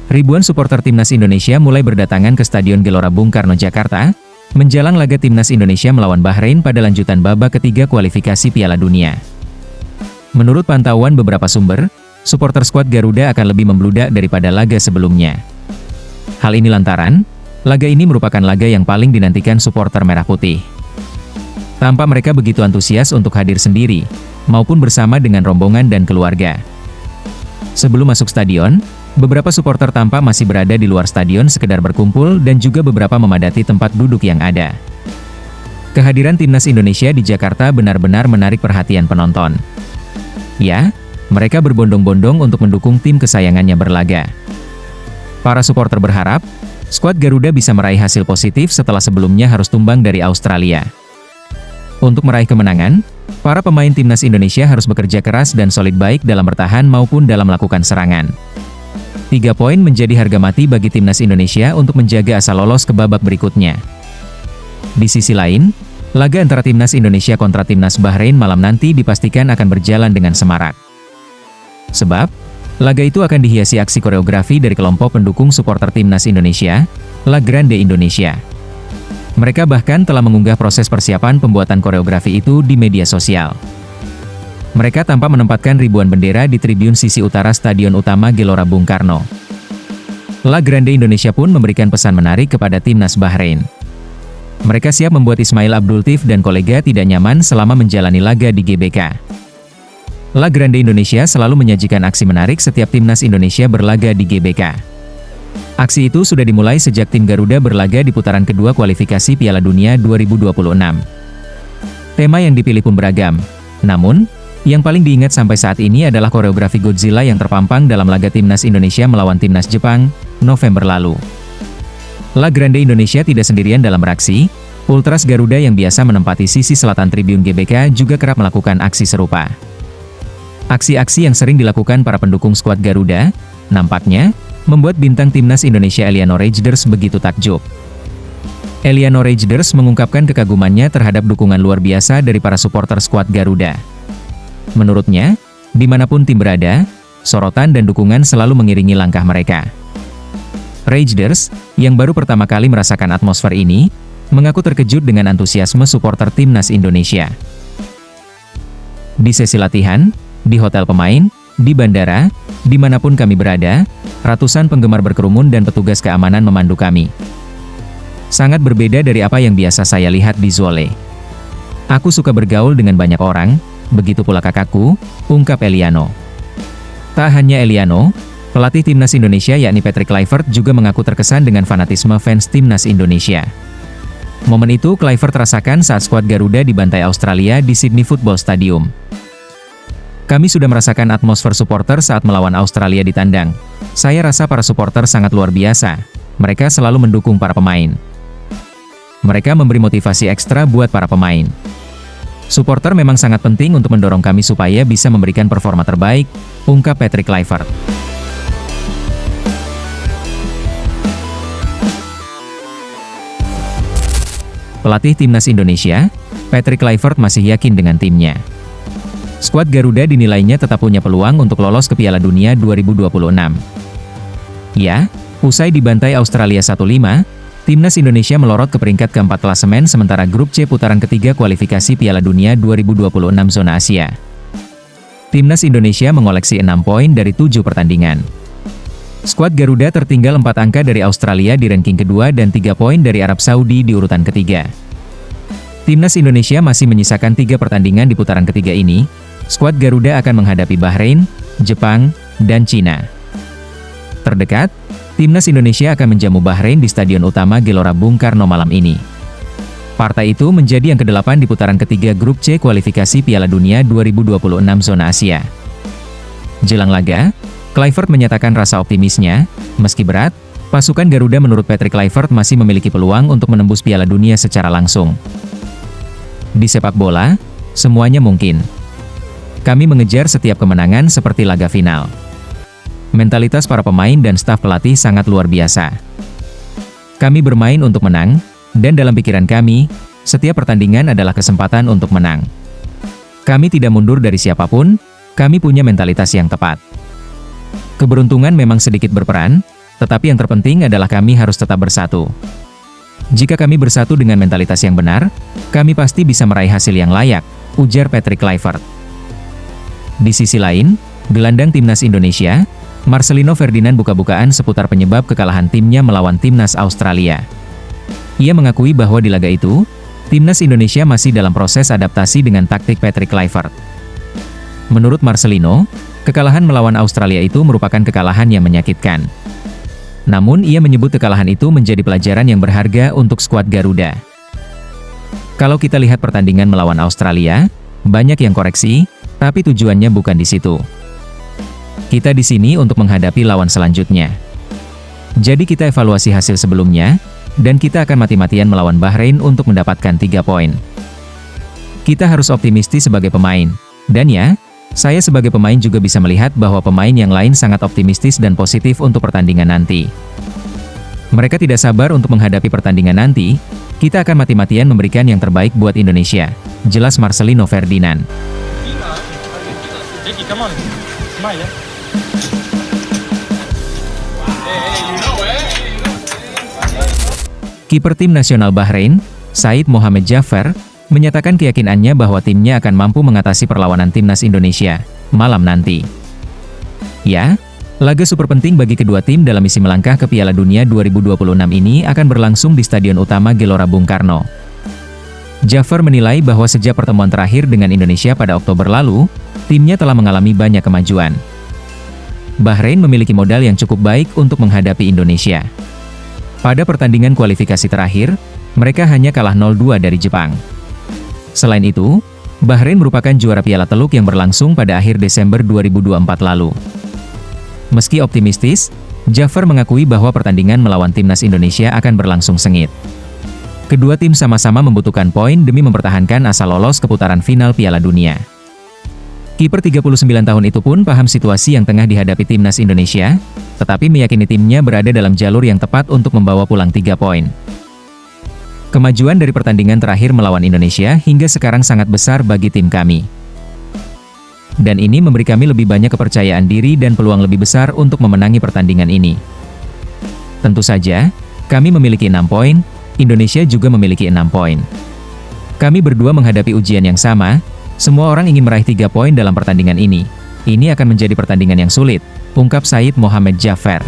Ribuan supporter Timnas Indonesia mulai berdatangan ke Stadion Gelora Bung Karno, Jakarta, menjelang laga Timnas Indonesia melawan Bahrain pada lanjutan babak ketiga kualifikasi Piala Dunia. Menurut pantauan beberapa sumber, supporter skuad Garuda akan lebih membludak daripada laga sebelumnya. Hal ini lantaran, laga ini merupakan laga yang paling dinantikan supporter Merah Putih. Tampak mereka begitu antusias untuk hadir sendiri, maupun bersama dengan rombongan dan keluarga. Sebelum masuk stadion, beberapa supporter tampak masih berada di luar stadion sekedar berkumpul dan juga beberapa memadati tempat duduk yang ada. Kehadiran Timnas Indonesia di Jakarta benar-benar menarik perhatian penonton. Ya, mereka berbondong-bondong untuk mendukung tim kesayangannya berlaga. Para supporter berharap, skuad Garuda bisa meraih hasil positif setelah sebelumnya harus tumbang dari Australia. Untuk meraih kemenangan, para pemain Timnas Indonesia harus bekerja keras dan solid baik dalam bertahan maupun dalam melakukan serangan. 3 poin menjadi harga mati bagi Timnas Indonesia untuk menjaga asa lolos ke babak berikutnya. Di sisi lain, laga antara Timnas Indonesia kontra Timnas Bahrain malam nanti dipastikan akan berjalan dengan semarak. Sebab, laga itu akan dihiasi aksi koreografi dari kelompok pendukung supporter Timnas Indonesia, La Grande Indonesia. Mereka bahkan telah mengunggah proses persiapan pembuatan koreografi itu di media sosial. Mereka tampak menempatkan ribuan bendera di tribun sisi utara Stadion Utama Gelora Bung Karno. La Grande Indonesia pun memberikan pesan menarik kepada Timnas Bahrain. Mereka siap membuat Ismail Abdultif dan kolega tidak nyaman selama menjalani laga di GBK. La Grande Indonesia selalu menyajikan aksi menarik setiap Timnas Indonesia berlaga di GBK. Aksi itu sudah dimulai sejak tim Garuda berlaga di putaran kedua kualifikasi Piala Dunia 2026. Tema yang dipilih pun beragam, namun, yang paling diingat sampai saat ini adalah koreografi Godzilla yang terpampang dalam laga Timnas Indonesia melawan Timnas Jepang, November lalu. La Grande Indonesia tidak sendirian dalam beraksi, Ultras Garuda yang biasa menempati sisi selatan tribun GBK juga kerap melakukan aksi serupa. Aksi-aksi yang sering dilakukan para pendukung skuad Garuda, nampaknya, membuat bintang Timnas Indonesia Eliano Rejders begitu takjub. Eliano Rejders mengungkapkan kekagumannya terhadap dukungan luar biasa dari para supporter skuad Garuda. Menurutnya, dimanapun tim berada, sorotan dan dukungan selalu mengiringi langkah mereka. Rejders, yang baru pertama kali merasakan atmosfer ini, mengaku terkejut dengan antusiasme supporter Timnas Indonesia. Di sesi latihan, di hotel pemain, di bandara, dimanapun kami berada, ratusan penggemar berkerumun dan petugas keamanan memandu kami. Sangat berbeda dari apa yang biasa saya lihat di Zwolle. Aku suka bergaul dengan banyak orang, begitu pula kakakku, ungkap Eliano. Tak hanya Eliano, pelatih Timnas Indonesia yakni Patrick Kluivert juga mengaku terkesan dengan fanatisme fans Timnas Indonesia. Momen itu Kluivert rasakan saat skuad Garuda dibantai Australia di Sydney Football Stadium. Kami sudah merasakan atmosfer supporter saat melawan Australia di tandang. Saya rasa para supporter sangat luar biasa. Mereka selalu mendukung para pemain. Mereka memberi motivasi ekstra buat para pemain. Supporter memang sangat penting untuk mendorong kami supaya bisa memberikan performa terbaik, ungkap Patrick Kluivert. Pelatih Timnas Indonesia, Patrick Kluivert masih yakin dengan timnya. Skuad Garuda dinilainya tetap punya peluang untuk lolos ke Piala Dunia 2026. Ya, usai dibantai Australia 1-5, Timnas Indonesia melorot ke peringkat keempat klasemen sementara grup C putaran ketiga kualifikasi Piala Dunia 2026 zona Asia. Timnas Indonesia mengoleksi 6 poin dari 7 pertandingan. Skuad Garuda tertinggal 4 angka dari Australia di ranking kedua dan 3 poin dari Arab Saudi di urutan ketiga. Timnas Indonesia masih menyisakan 3 pertandingan di putaran ketiga ini. Skuad Garuda akan menghadapi Bahrain, Jepang, dan Cina. Terdekat, Timnas Indonesia akan menjamu Bahrain di Stadion Utama Gelora Bung Karno malam ini. Partai itu menjadi yang ke-8 di putaran ketiga grup C kualifikasi Piala Dunia 2026 zona Asia. Jelang laga, Kluivert menyatakan rasa optimisnya, meski berat, pasukan Garuda menurut Patrick Kluivert masih memiliki peluang untuk menembus Piala Dunia secara langsung. Di sepak bola, semuanya mungkin. Kami mengejar setiap kemenangan seperti laga final. Mentalitas para pemain dan staf pelatih sangat luar biasa. Kami bermain untuk menang, dan dalam pikiran kami, setiap pertandingan adalah kesempatan untuk menang. Kami tidak mundur dari siapapun, kami punya mentalitas yang tepat. Keberuntungan memang sedikit berperan, Tetapi yang terpenting adalah kami harus tetap bersatu. Jika kami bersatu dengan mentalitas yang benar, kami pasti bisa meraih hasil yang layak, ujar Patrick Kluivert. Di sisi lain, gelandang timnas Indonesia, Marcelino Ferdinand buka-bukaan seputar penyebab kekalahan timnya melawan timnas Australia. Ia mengakui bahwa di laga itu, timnas Indonesia masih dalam proses adaptasi dengan taktik Patrick Kluivert. Menurut Marcelino, kekalahan melawan Australia itu merupakan kekalahan yang menyakitkan. Namun ia menyebut kekalahan itu menjadi pelajaran yang berharga untuk skuad Garuda. Kalau kita lihat pertandingan melawan Australia, banyak yang koreksi, tapi tujuannya bukan di situ. Kita di sini untuk menghadapi lawan selanjutnya. Jadi kita evaluasi hasil sebelumnya, dan kita akan mati-matian melawan Bahrain untuk mendapatkan 3 poin. Kita harus optimistis sebagai pemain, dan ya, saya sebagai pemain juga bisa melihat bahwa pemain yang lain sangat optimistis dan positif untuk pertandingan nanti. Mereka tidak sabar untuk menghadapi pertandingan nanti, kita akan mati-matian memberikan yang terbaik buat Indonesia, jelas Marcelino Ferdinand. Kiper tim nasional Bahrain, Said Mohamed Jaffer, menyatakan keyakinannya bahwa timnya akan mampu mengatasi perlawanan timnas Indonesia malam nanti. Ya, laga super penting bagi kedua tim dalam misi melangkah ke Piala Dunia 2026 ini akan berlangsung di Stadion Utama Gelora Bung Karno. Jaffer menilai bahwa sejak pertemuan terakhir dengan Indonesia pada Oktober lalu, timnya telah mengalami banyak kemajuan. Bahrain memiliki modal yang cukup baik untuk menghadapi Indonesia. Pada pertandingan kualifikasi terakhir, mereka hanya kalah 0-2 dari Jepang. Selain itu, Bahrain merupakan juara Piala Teluk yang berlangsung pada akhir Desember 2024 lalu. Meski optimistis, Jaffer mengakui bahwa pertandingan melawan timnas Indonesia akan berlangsung sengit. Kedua tim sama-sama membutuhkan poin demi mempertahankan asa lolos ke putaran final Piala Dunia. Kiper 39 tahun itu pun paham situasi yang tengah dihadapi timnas Indonesia, tetapi meyakini timnya berada dalam jalur yang tepat untuk membawa pulang 3 poin. Kemajuan dari pertandingan terakhir melawan Indonesia hingga sekarang sangat besar bagi tim kami. Dan ini memberi kami lebih banyak kepercayaan diri dan peluang lebih besar untuk memenangi pertandingan ini. Tentu saja, kami memiliki 6 poin, Indonesia juga memiliki 6 poin. Kami berdua menghadapi ujian yang sama, semua orang ingin meraih 3 poin dalam pertandingan ini. Ini akan menjadi pertandingan yang sulit, ungkap Said Mohamed Jaffer.